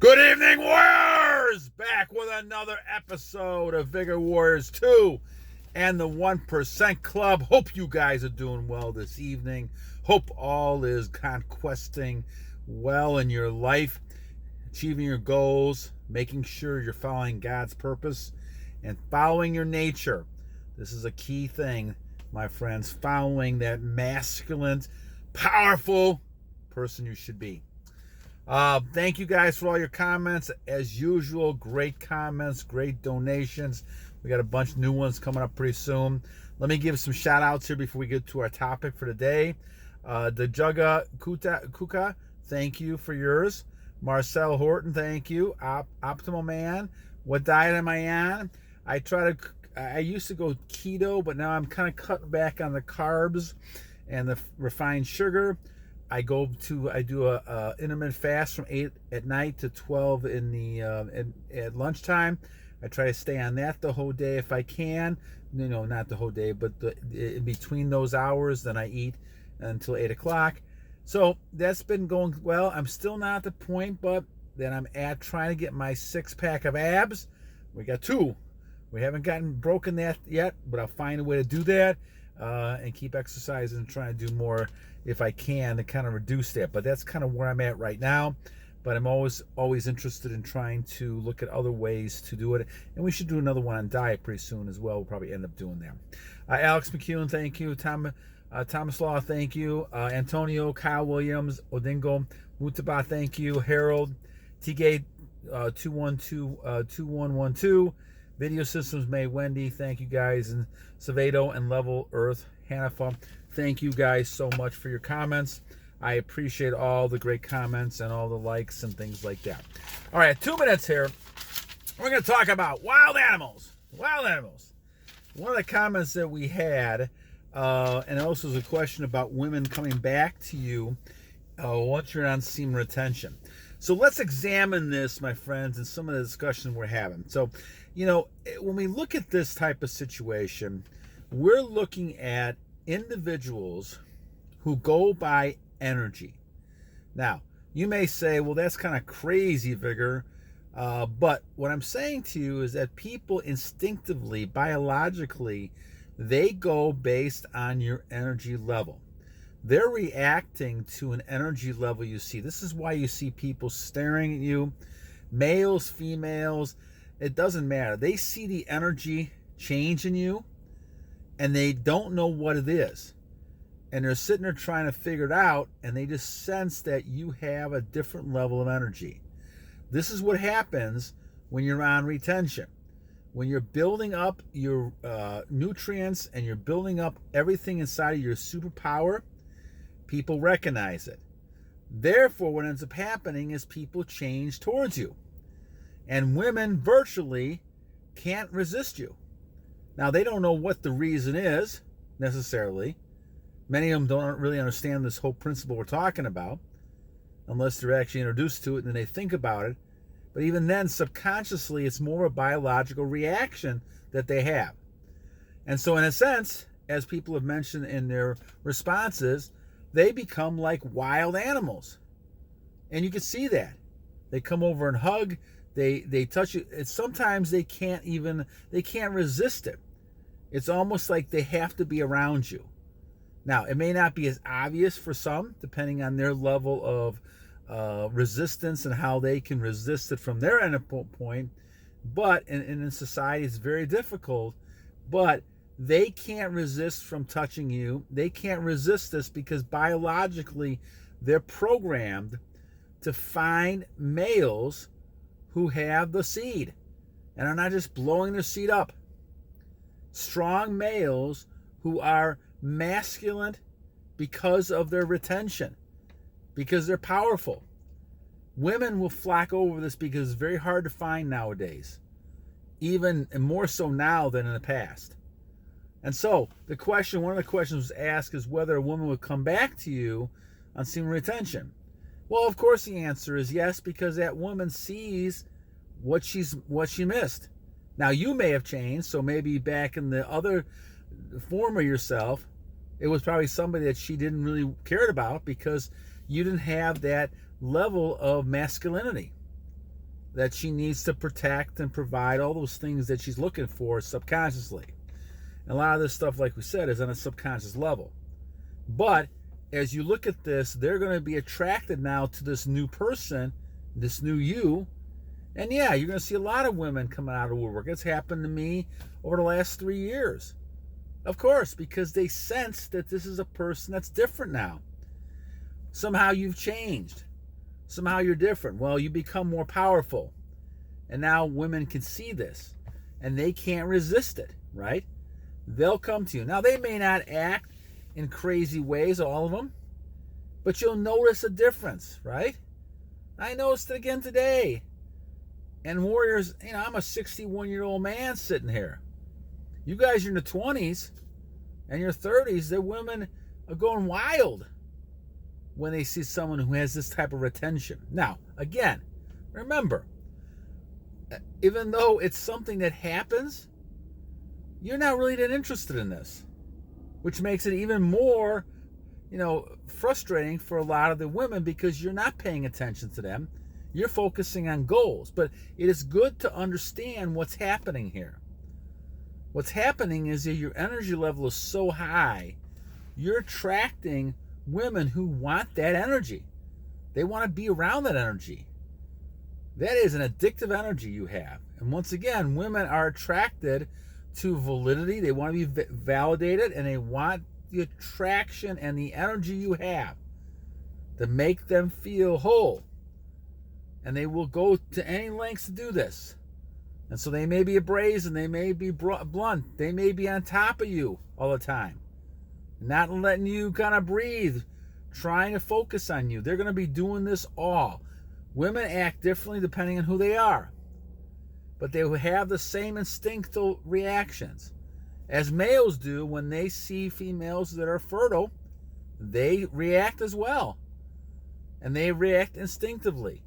Good evening, Warriors! Back with another episode of Vigor Warriors 2 and the 1% Club. Hope you guys are doing well this evening. Hope all is conquesting well in your life, achieving your goals, making sure you're following God's purpose, and following your nature. This is a key thing, my friends, following that masculine, powerful person you should be. Thank you guys for all your comments. As usual, great comments, great donations. We got a bunch of new ones coming up pretty soon. Let me give some shout outs here before we get to our topic for today. The Djugga Kuku, thank you for yours. Marcel Horton, thank you. Optimal Man, what diet am I on? I used to go keto, but now I'm kind of cutting back on the carbs and the refined sugar. I do a intermittent fast from 8 at night to 12 at lunchtime. I try to stay on that the whole day if I can. Not the whole day, but in between those hours, then I eat until 8 o'clock. So that's been going well. I'm still not at the point, but then I'm at trying to get my 6-pack of abs. We got 2. We haven't broken that yet, but I'll find a way to do that and keep exercising and trying to do more if I can to kind of reduce that. But that's kind of where I'm at right now. But I'm always interested in trying to look at other ways to do it. And we should do another one on diet pretty soon as well. We'll probably end up doing that. Alex McCunn, thank you. Tomislav, thank you. Antonio, Kyle Williams, Odinga Mubuta, thank you. Harold, TK 2112. Video Systems May, Wendy, thank you guys. And Cvato and Level Earth, Hanifa, thank you guys so much for your comments. I appreciate all the great comments and all the likes and things like that. All right, 2 minutes here. We're going to talk about wild animals. Wild animals. One of the comments that we had, and also was a question about women coming back to you once you're on semen retention. So let's examine this, my friends, and some of the discussion we're having. So, when we look at this type of situation, we're looking at individuals who go by energy. Now, you may say, well, that's kind of crazy, Vigor. But what I'm saying to you is that people instinctively, biologically, they go based on your energy level. They're reacting to an energy level you see. This is why you see people staring at you, males, females, it doesn't matter. They see the energy change in you and they don't know what it is. And they're sitting there trying to figure it out, and they just sense that you have a different level of energy. This is what happens when you're on retention. When you're building up your nutrients and you're building up everything inside of your superpower, people recognize it. Therefore, what ends up happening is people change towards you. And women virtually can't resist you. Now, they don't know what the reason is, necessarily. Many of them don't really understand this whole principle we're talking about, unless they're actually introduced to it and then they think about it. But even then, subconsciously, it's more of a biological reaction that they have. And so, in a sense, as people have mentioned in their responses, they become like wild animals. And you can see that. They come over and hug. They touch you. Sometimes they can't resist it. It's almost like they have to be around you. Now, it may not be as obvious for some, depending on their level of resistance and how they can resist it from their end point. But in society, it's very difficult. But they can't resist from touching you. They can't resist this because biologically, they're programmed to find males who have the seed and are not just blowing their seed up. Strong males who are masculine because of their retention, because they're powerful. Women will flock over this because it's very hard to find nowadays, even and more so now than in the past. And so one of the questions was asked is whether a woman would come back to you on semen retention. Well, of course the answer is yes, because that woman sees what she missed. Now, you may have changed, so maybe back in the other form of yourself, it was probably somebody that she didn't really care about because you didn't have that level of masculinity. that she needs to protect and provide all those things that she's looking for subconsciously. And a lot of this stuff, like we said, is on a subconscious level. But as you look at this, they're going to be attracted now to this new person, this new you. And yeah, you're going to see a lot of women coming out of woodwork. It's happened to me over the last 3 years. Of course, because they sense that this is a person that's different now. Somehow you've changed. Somehow you're different. Well, you become more powerful. And now women can see this. And they can't resist it, right? They'll come to you. Now, they may not act in crazy ways, all of them. But you'll notice a difference, right? I noticed it again today. And warriors, I'm a 61-year-old man sitting here. You guys are in the 20s and your 30s. The women are going wild when they see someone who has this type of retention. Now, again, remember, even though it's something that happens, you're not really that interested in this, which makes it even more, frustrating for a lot of the women because you're not paying attention to them. You're focusing on goals. But it is good to understand what's happening here. What's happening is that your energy level is so high, you're attracting women who want that energy. They want to be around that energy. That is an addictive energy you have. And once again, women are attracted to validity. They want to be validated, and they want the attraction and the energy you have to make them feel whole. And they will go to any lengths to do this. And so they may be brazen, they may be blunt, they may be on top of you all the time, not letting you kind of breathe, trying to focus on you. They're going to be doing this all. Women act differently depending on who they are, but they will have the same instinctual reactions as males do when they see females that are fertile. They react as well, and they react instinctively.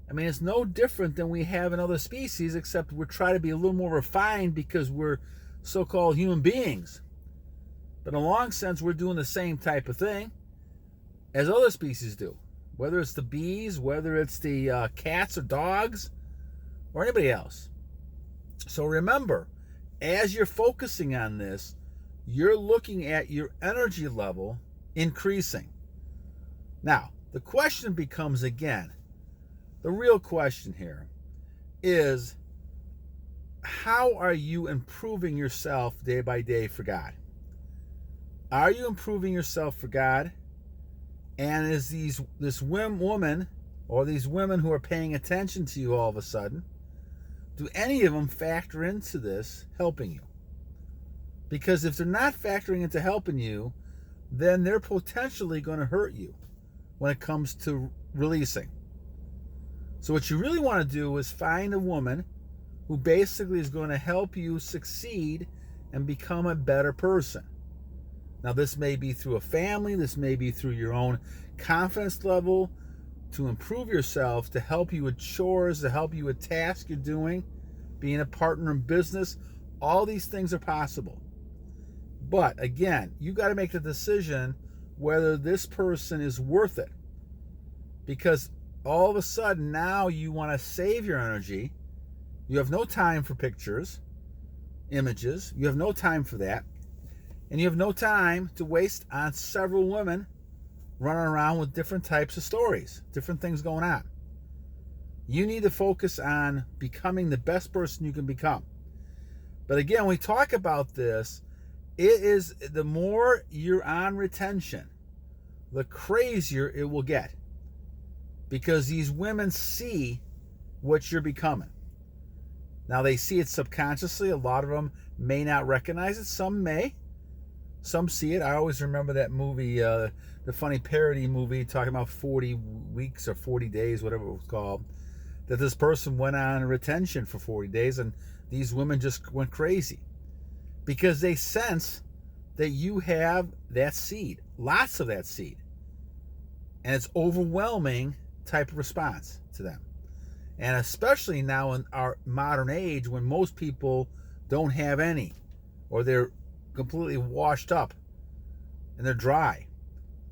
I mean, it's no different than we have in other species, except we're trying to be a little more refined because we're so-called human beings. But in a long sense, we're doing the same type of thing as other species do, whether it's the bees, whether it's the cats or dogs, or anybody else. So remember, as you're focusing on this, you're looking at your energy level increasing. Now, the question becomes again, the real question here is, how are you improving yourself day by day for God? Are you improving yourself for God? And is this woman or these women who are paying attention to you all of a sudden, do any of them factor into this helping you? Because if they're not factoring into helping you, then they're potentially going to hurt you when it comes to releasing. So what you really want to do is find a woman who basically is going to help you succeed and become a better person. Now, this may be through a family, this may be through your own confidence level, to improve yourself, to help you with chores, to help you with tasks you're doing, being a partner in business. All these things are possible. But again, you got to make the decision whether this person is worth it. Because all of a sudden now you want to save your energy. You have no time for pictures, images. You have no time for that. And you have no time to waste on several women running around with different types of stories, different things going on. You need to focus on becoming the best person you can become. But again, when we talk about this, it is the more you're on retention, the crazier it will get. Because these women see what you're becoming. Now, they see it subconsciously. A lot of them may not recognize it. Some may. Some see it. I always remember that movie, the funny parody movie talking about 40 weeks or 40 days, whatever it was called, that this person went on retention for 40 days and these women just went crazy because they sense that you have that seed, lots of that seed. And it's overwhelming type of response to them. And especially now in our modern age when most people don't have any, or they're completely washed up and they're dry.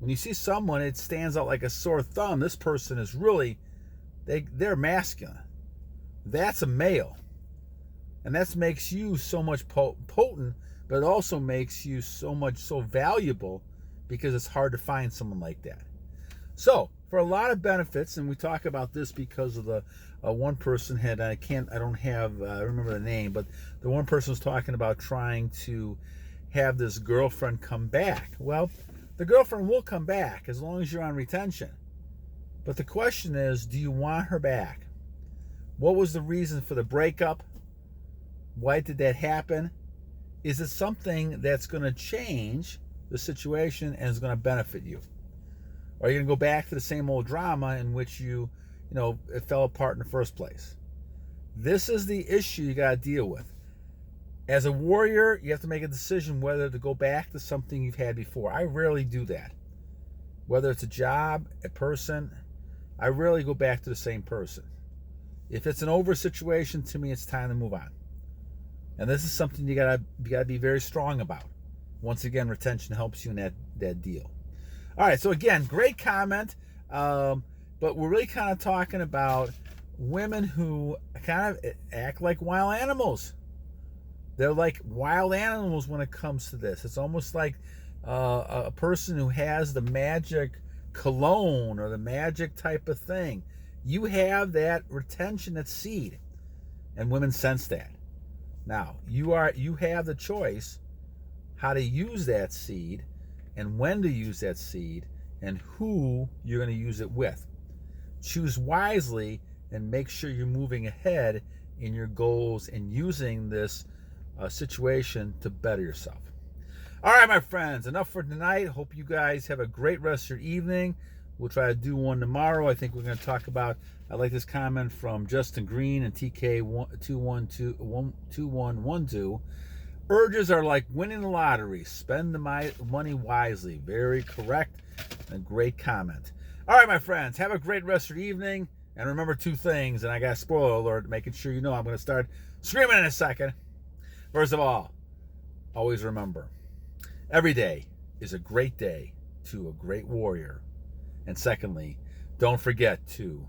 When you see someone, it stands out like a sore thumb. This person is really, they're masculine. That's a male. And that makes you so much potent, but it also makes you so valuable because it's hard to find someone like that. So, for a lot of benefits, and we talk about this because of the one person had, I remember the name, but the one person was talking about trying to have this girlfriend come back. Well, the girlfriend will come back as long as you're on retention. But the question is, do you want her back? What was the reason for the breakup? Why did that happen? Is it something that's going to change the situation and is going to benefit you? Or are you going to go back to the same old drama in which it fell apart in the first place? This is the issue you got to deal with. As a warrior, you have to make a decision whether to go back to something you've had before. I rarely do that. Whether it's a job, a person, I rarely go back to the same person. If it's an over situation, to me, it's time to move on. And this is something you gotta be very strong about. Once again, retention helps you in that deal. All right, so again, great comment. But we're really kind of talking about women who kind of act like wild animals. They're like wild animals when it comes to this. It's almost like a person who has the magic cologne or the magic type of thing. You have that retention, that seed, and women sense that. Now, you have the choice how to use that seed and when to use that seed and who you're going to use it with. Choose wisely and make sure you're moving ahead in your goals and using this situation to better yourself. All right, my friends, enough for tonight. Hope you guys have a great rest of your evening. We'll try to do one tomorrow. I think we're going to talk about, I like this comment from Justin Green and TK2112. Urges are like winning the lottery. Spend the money wisely. Very correct and great comment. All right, my friends, have a great rest of your evening. And remember two things, and I got a spoiler alert, making sure you know I'm going to start screaming in a second. First of all, always remember, every day is a great day to a great warrior. And secondly, don't forget to